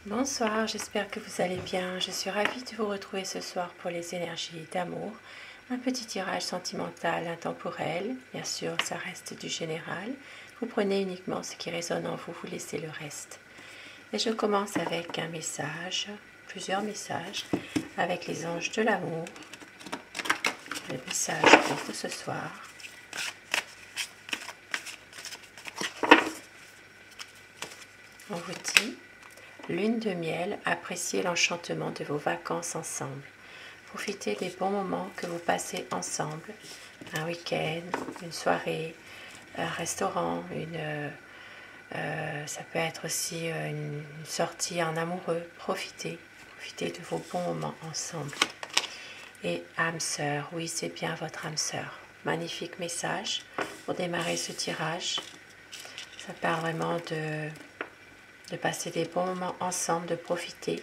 Bonsoir, j'espère que vous allez bien. Je suis ravie de vous retrouver ce soir pour les énergies d'amour. Un petit tirage sentimental intemporel. Bien sûr, ça reste du général. Vous prenez uniquement ce qui résonne en vous, vous laissez le reste. Et je commence avec un message, plusieurs messages, avec les anges de l'amour. Le message pour vous ce soir. On vous dit: lune de miel, appréciez l'enchantement de vos vacances ensemble. Profitez des bons moments que vous passez ensemble. Un week-end, une soirée, un restaurant, ça peut être aussi une sortie en amoureux. Profitez de vos bons moments ensemble. Et âme sœur, oui, c'est bien votre âme sœur. Magnifique message pour démarrer ce tirage. Ça parle vraiment de passer des bons moments ensemble, de profiter,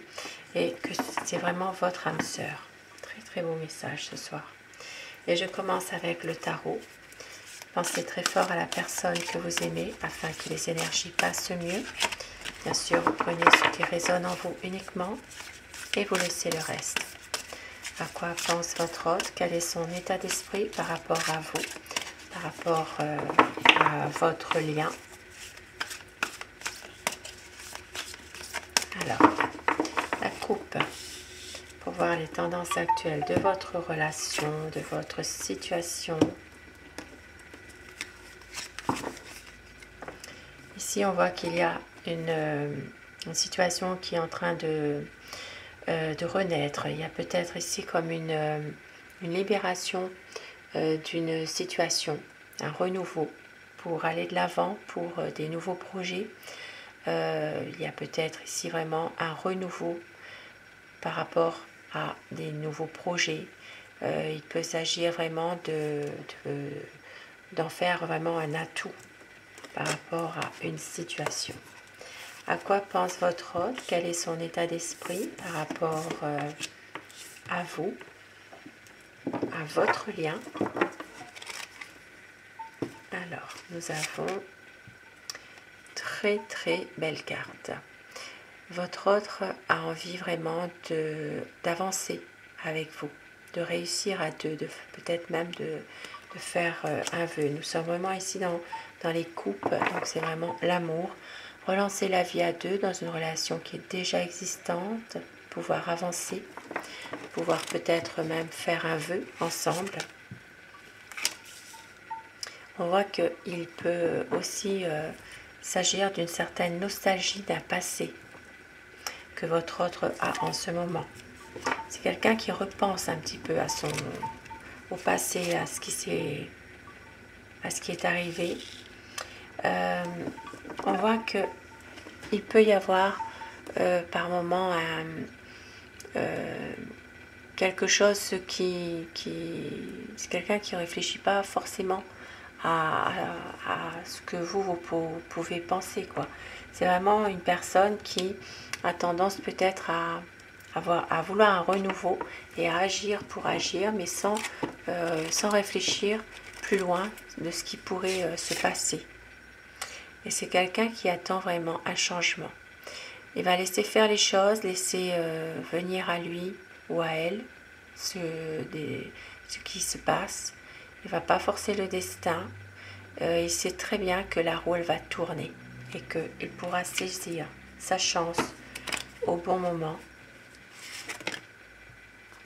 et que c'est vraiment votre âme sœur. Très très beau message ce soir. Et je commence avec le tarot. Pensez très fort à la personne que vous aimez afin que les énergies passent mieux. Bien sûr, vous prenez ce qui résonne en vous uniquement et vous laissez le reste. À quoi pense votre hôte? Quel est son état d'esprit par rapport à vous, par rapport à votre lien? Alors, la coupe, pour voir les tendances actuelles de votre relation, de votre situation. Ici, on voit qu'il y a une situation qui est en train de renaître. Il y a peut-être ici comme une libération d'une situation, un renouveau pour aller de l'avant, pour des nouveaux projets. Il y a peut-être ici vraiment un renouveau par rapport à des nouveaux projets. Il peut s'agir vraiment d'en faire vraiment un atout par rapport à une situation. À quoi pense votre hôte? Quel est son état d'esprit par rapport à vous, à votre lien? Alors, nous avons très très belle carte. Votre hôte a envie vraiment d'avancer avec vous, de réussir à deux, peut-être même de faire un vœu. Nous sommes vraiment ici dans les coupes, donc c'est vraiment l'amour. Relancer la vie à deux dans une relation qui est déjà existante, pouvoir avancer, pouvoir peut-être même faire un vœu ensemble. On voit qu'il peut aussi s'agir d'une certaine nostalgie d'un passé que votre autre a en ce moment. C'est quelqu'un qui repense un petit peu au passé, à ce qui est arrivé. On voit qu'il peut y avoir par moment quelque chose c'est quelqu'un qui ne réfléchit pas forcément à ce que vous pouvez penser, quoi. C'est vraiment une personne qui a tendance peut-être à vouloir un renouveau et à agir pour agir, mais sans réfléchir plus loin de ce qui pourrait se passer. Et c'est quelqu'un qui attend vraiment un changement. Il va laisser faire les choses, laisser venir à lui ou à elle ce qui se passe. Il ne va pas forcer le destin. Il sait très bien que la roue elle va tourner et qu'il pourra saisir sa chance au bon moment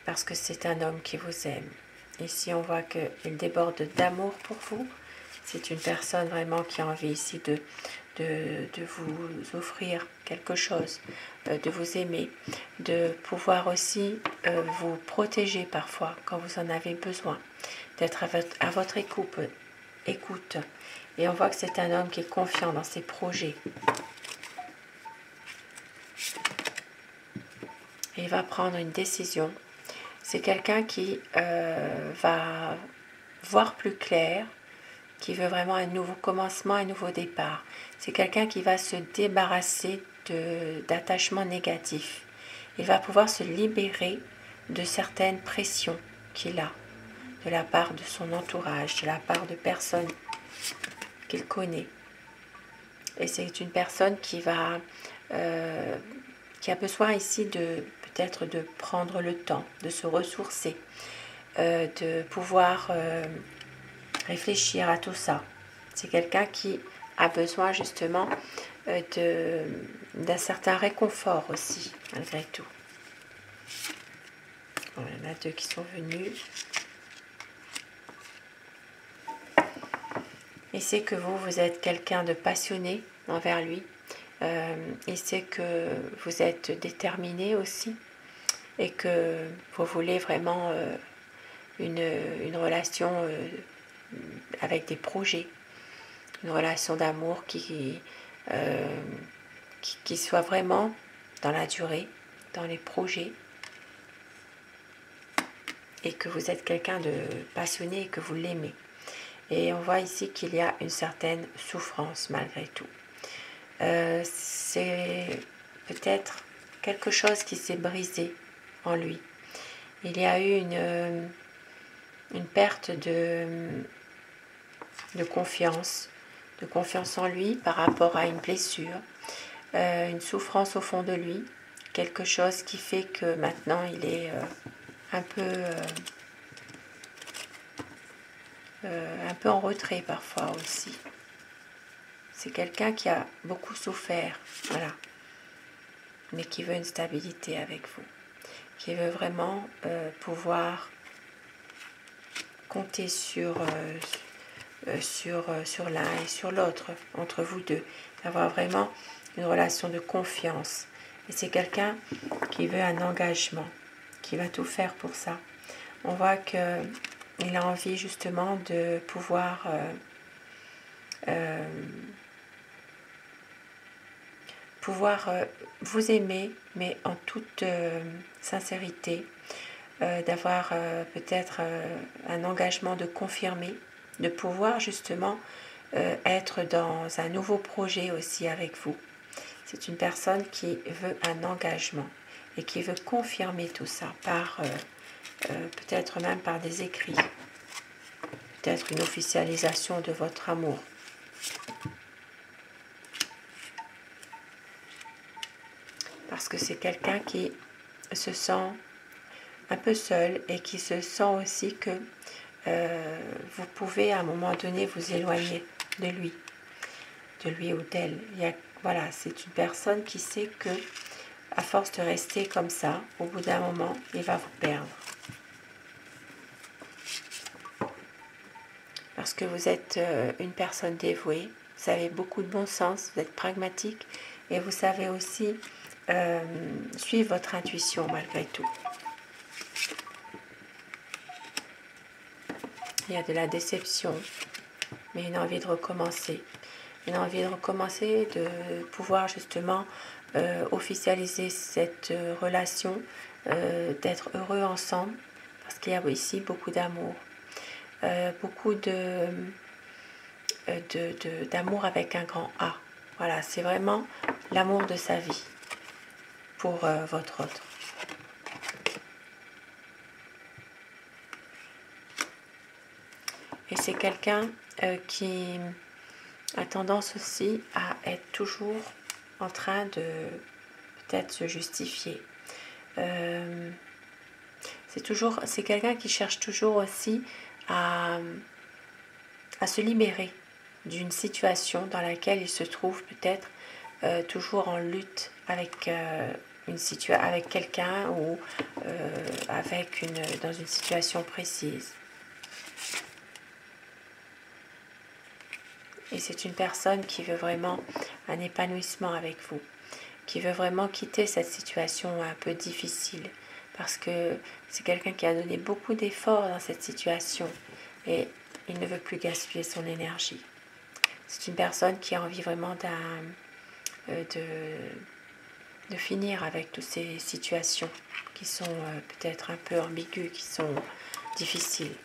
parce que c'est un homme qui vous aime. Ici on voit qu'il déborde d'amour pour vous. C'est une personne vraiment qui a envie ici de vous offrir quelque chose, de vous aimer, de pouvoir aussi vous protéger parfois quand vous en avez besoin, d'être à votre écoute. Et on voit que c'est un homme qui est confiant dans ses projets. Et il va prendre une décision. C'est quelqu'un qui va voir plus clair, qui veut vraiment un nouveau commencement, un nouveau départ. C'est quelqu'un qui va se débarrasser d'attachements négatifs. Il va pouvoir se libérer de certaines pressions qu'il a, de la part de son entourage, de la part de personnes qu'il connaît. Et c'est une personne qui qui a besoin ici de peut-être de prendre le temps, de se ressourcer, de pouvoir réfléchir à tout ça. C'est quelqu'un qui a besoin justement d'un certain réconfort aussi, malgré tout. Bon, il y en a deux qui sont venus. Il sait que vous êtes quelqu'un de passionné envers lui. Il sait que vous êtes déterminé aussi et que vous voulez vraiment une relation avec des projets, une relation d'amour qui soit vraiment dans la durée, dans les projets, et que vous êtes quelqu'un de passionné et que vous l'aimez. Et on voit ici qu'il y a une certaine souffrance malgré tout. C'est peut-être quelque chose qui s'est brisé en lui. Il y a eu une perte de confiance en lui par rapport à une blessure, une souffrance au fond de lui, quelque chose qui fait que maintenant il est un peu en retrait parfois aussi. C'est quelqu'un qui a beaucoup souffert, voilà, mais qui veut une stabilité avec vous, qui veut vraiment pouvoir compter sur l'un et sur l'autre, entre vous deux, d'avoir vraiment une relation de confiance. Et c'est quelqu'un qui veut un engagement, qui va tout faire pour ça. On voit qu'il a envie justement de pouvoir vous aimer, mais en toute sincérité, d'avoir peut-être un engagement de confirmer, de pouvoir justement être dans un nouveau projet aussi avec vous. C'est une personne qui veut un engagement et qui veut confirmer tout ça par peut-être même par des écrits, peut-être une officialisation de votre amour. Parce que c'est quelqu'un qui se sent un peu seul et qui se sent aussi que vous pouvez à un moment donné vous éloigner de lui ou d'elle. Voilà, c'est une personne qui sait que à force de rester comme ça, au bout d'un moment, il va vous perdre. Parce que vous êtes une personne dévouée, vous avez beaucoup de bon sens, vous êtes pragmatique et vous savez aussi suivre votre intuition malgré tout. Il y a de la déception, mais une envie de recommencer. Une envie de recommencer, de pouvoir justement officialiser cette relation, d'être heureux ensemble, parce qu'il y a ici beaucoup d'amour, beaucoup d'amour avec un grand A. Voilà, c'est vraiment l'amour de sa vie pour votre autre. Et c'est quelqu'un qui a tendance aussi à être toujours en train de peut-être se justifier. C'est quelqu'un qui cherche toujours aussi à se libérer d'une situation dans laquelle il se trouve peut-être toujours en lutte avec avec quelqu'un ou dans une situation précise. Et c'est une personne qui veut vraiment un épanouissement avec vous, qui veut vraiment quitter cette situation un peu difficile, parce que c'est quelqu'un qui a donné beaucoup d'efforts dans cette situation et il ne veut plus gaspiller son énergie. C'est une personne qui a envie vraiment de finir avec toutes ces situations qui sont peut-être un peu ambiguës, qui sont difficiles.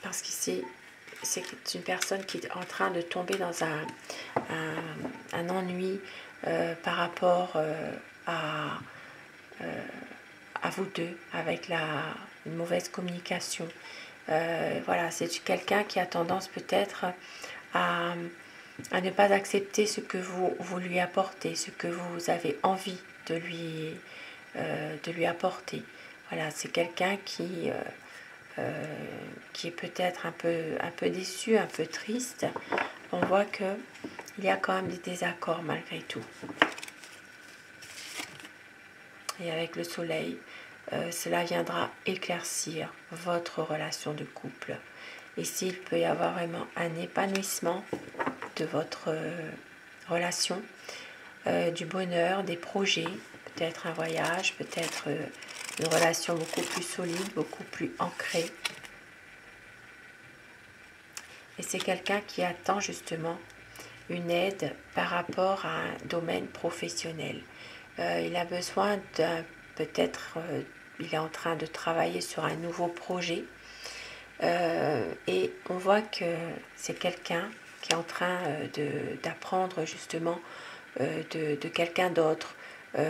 Parce qu'ici, c'est une personne qui est en train de tomber dans un ennui par rapport à vous deux, avec une mauvaise communication. Voilà, c'est quelqu'un qui a tendance peut-être à à ne pas accepter ce que vous lui apportez, ce que vous avez envie de lui apporter. Voilà, c'est quelqu'un qui est peut-être un peu déçu, un peu triste. On voit qu'il y a quand même des désaccords malgré tout. Et avec le soleil, cela viendra éclaircir votre relation de couple. Ici, il peut y avoir vraiment un épanouissement de votre relation, du bonheur, des projets, peut-être un voyage, peut-être une relation beaucoup plus solide, beaucoup plus ancrée. Et c'est quelqu'un qui attend justement une aide par rapport à un domaine professionnel. Il a besoin d'un, peut-être, il est en train de travailler sur un nouveau projet. Et on voit que c'est quelqu'un qui est en train d'apprendre justement de quelqu'un d'autre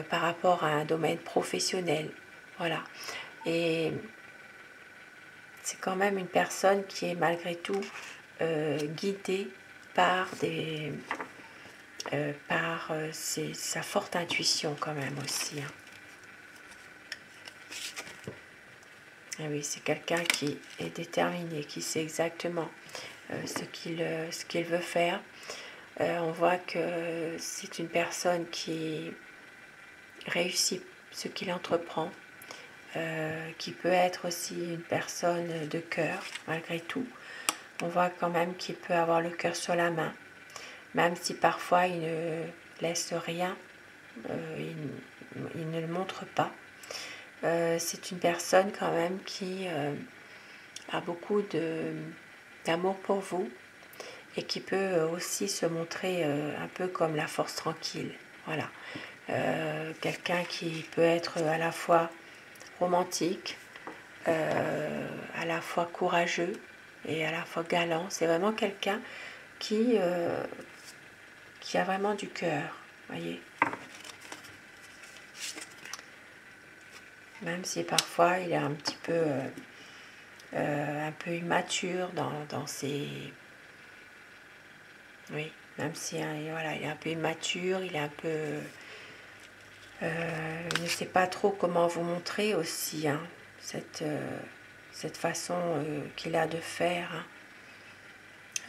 par rapport à un domaine professionnel. Voilà. Et c'est quand même une personne qui est malgré tout guidée par sa forte intuition quand même aussi. Hein. Et oui, c'est quelqu'un qui est déterminé, qui sait exactement ce qu'il veut faire. On voit que c'est une personne qui réussit ce qu'il entreprend, qui peut être aussi une personne de cœur, malgré tout. On voit quand même qu'il peut avoir le cœur sur la main, même si parfois il ne laisse rien, il ne le montre pas. C'est une personne quand même qui a beaucoup d'amour pour vous et qui peut aussi se montrer un peu comme la force tranquille. Voilà. Quelqu'un qui peut être à la fois romantique, à la fois courageux et à la fois galant. C'est vraiment quelqu'un qui a vraiment du cœur, voyez. Même si parfois il est un petit peu immature dans ses... Oui, même si hein, voilà, il est un peu immature, il est un peu... il ne sait pas trop comment vous montrer aussi hein, cette façon qu'il a de faire.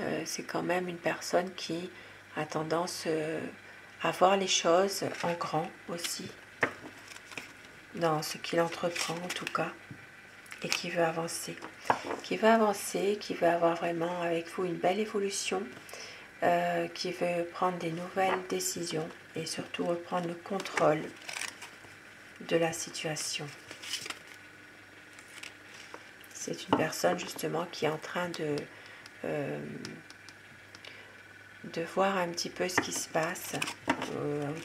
Hein. C'est quand même une personne qui a tendance à voir les choses en grand aussi, dans ce qu'il entreprend en tout cas, et qui veut avancer. Qui veut avoir vraiment avec vous une belle évolution, qui veut prendre des nouvelles décisions et surtout reprendre le contrôle de la situation. C'est une personne justement qui est en train de voir un petit peu ce qui se passe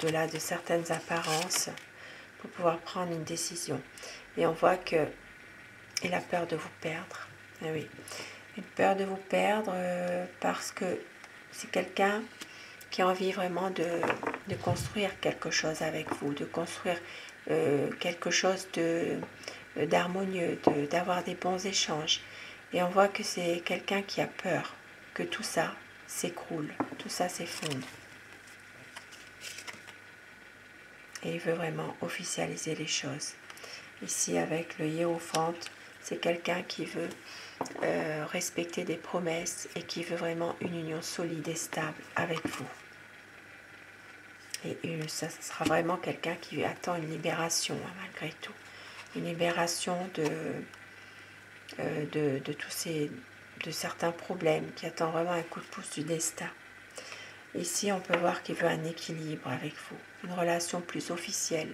au-delà de certaines apparences pour pouvoir prendre une décision. Et on voit qu'il a peur de vous perdre. Ah oui, il a peur de vous perdre parce que c'est quelqu'un qui a envie vraiment de construire quelque chose avec vous, de construire quelque chose d'harmonieux, d'avoir des bons échanges. Et on voit que c'est quelqu'un qui a peur que tout ça s'écroule, tout ça s'effondre. Et il veut vraiment officialiser les choses. Ici, avec le hiérophante, c'est quelqu'un qui veut respecter des promesses et qui veut vraiment une union solide et stable avec vous. Et ça sera vraiment quelqu'un qui attend une libération, hein, malgré tout. Une libération de certains problèmes, qui attend vraiment un coup de pouce du destin. Ici, on peut voir qu'il veut un équilibre avec vous, une relation plus officielle.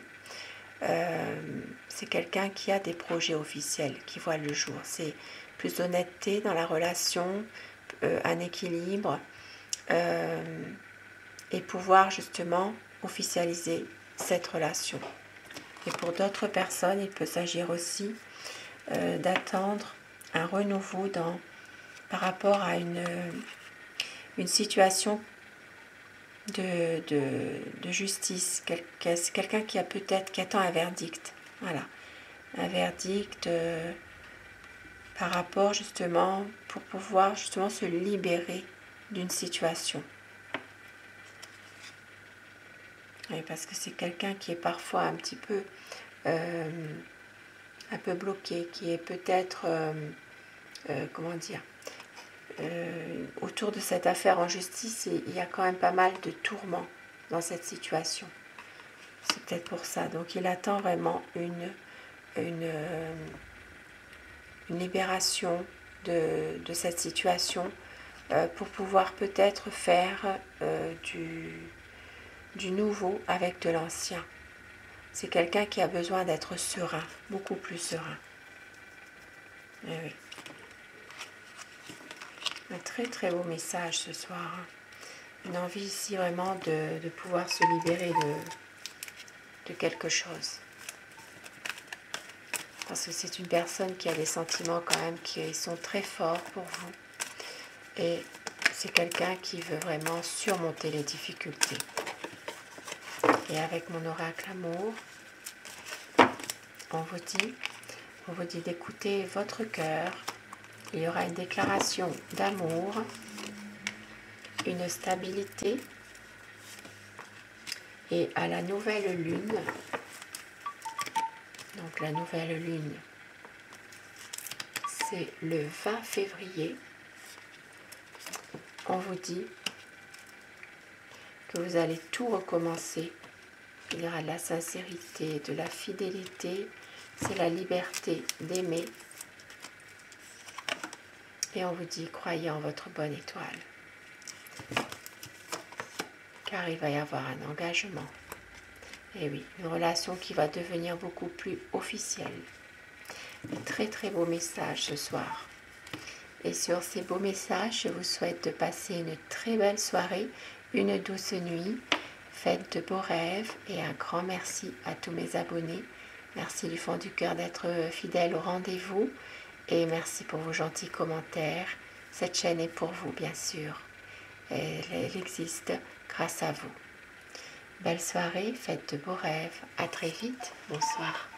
C'est quelqu'un qui a des projets officiels, qui voit le jour. C'est plus d'honnêteté dans la relation, un équilibre, et pouvoir justement officialiser cette relation. Et pour d'autres personnes, il peut s'agir aussi d'attendre un renouveau par rapport à une situation de justice. Quelqu'un qui attend un verdict. Voilà. Un verdict par rapport justement, pour pouvoir justement se libérer d'une situation. Oui, parce que c'est quelqu'un qui est parfois un petit peu bloqué, qui est peut-être, comment dire, autour de cette affaire en justice, il y a quand même pas mal de tourments dans cette situation. C'est peut-être pour ça. Donc il attend vraiment une libération de cette situation pour pouvoir peut-être faire du nouveau avec de l'ancien. C'est quelqu'un qui a besoin d'être serein, beaucoup plus serein. Eh oui. Un très très beau message ce soir. Une envie ici vraiment de pouvoir se libérer de quelque chose. Parce que c'est une personne qui a des sentiments quand même qui sont très forts pour vous. Et c'est quelqu'un qui veut vraiment surmonter les difficultés. Et avec mon oracle amour, on vous dit d'écouter votre cœur. Il y aura une déclaration d'amour, une stabilité. Et à la nouvelle lune, donc la nouvelle lune, c'est le 20 février, on vous dit que vous allez tout recommencer. Il y aura de la sincérité, de la fidélité, c'est la liberté d'aimer. Et on vous dit, croyez en votre bonne étoile. Car il va y avoir un engagement. Et oui, une relation qui va devenir beaucoup plus officielle. Un très très beau message ce soir. Et sur ces beaux messages, je vous souhaite de passer une très belle soirée, une douce nuit. Faites de beaux rêves et un grand merci à tous mes abonnés. Merci du fond du cœur d'être fidèles au rendez-vous et merci pour vos gentils commentaires. Cette chaîne est pour vous, bien sûr. Elle existe grâce à vous. Belle soirée, faites de beaux rêves. À très vite. Bonsoir.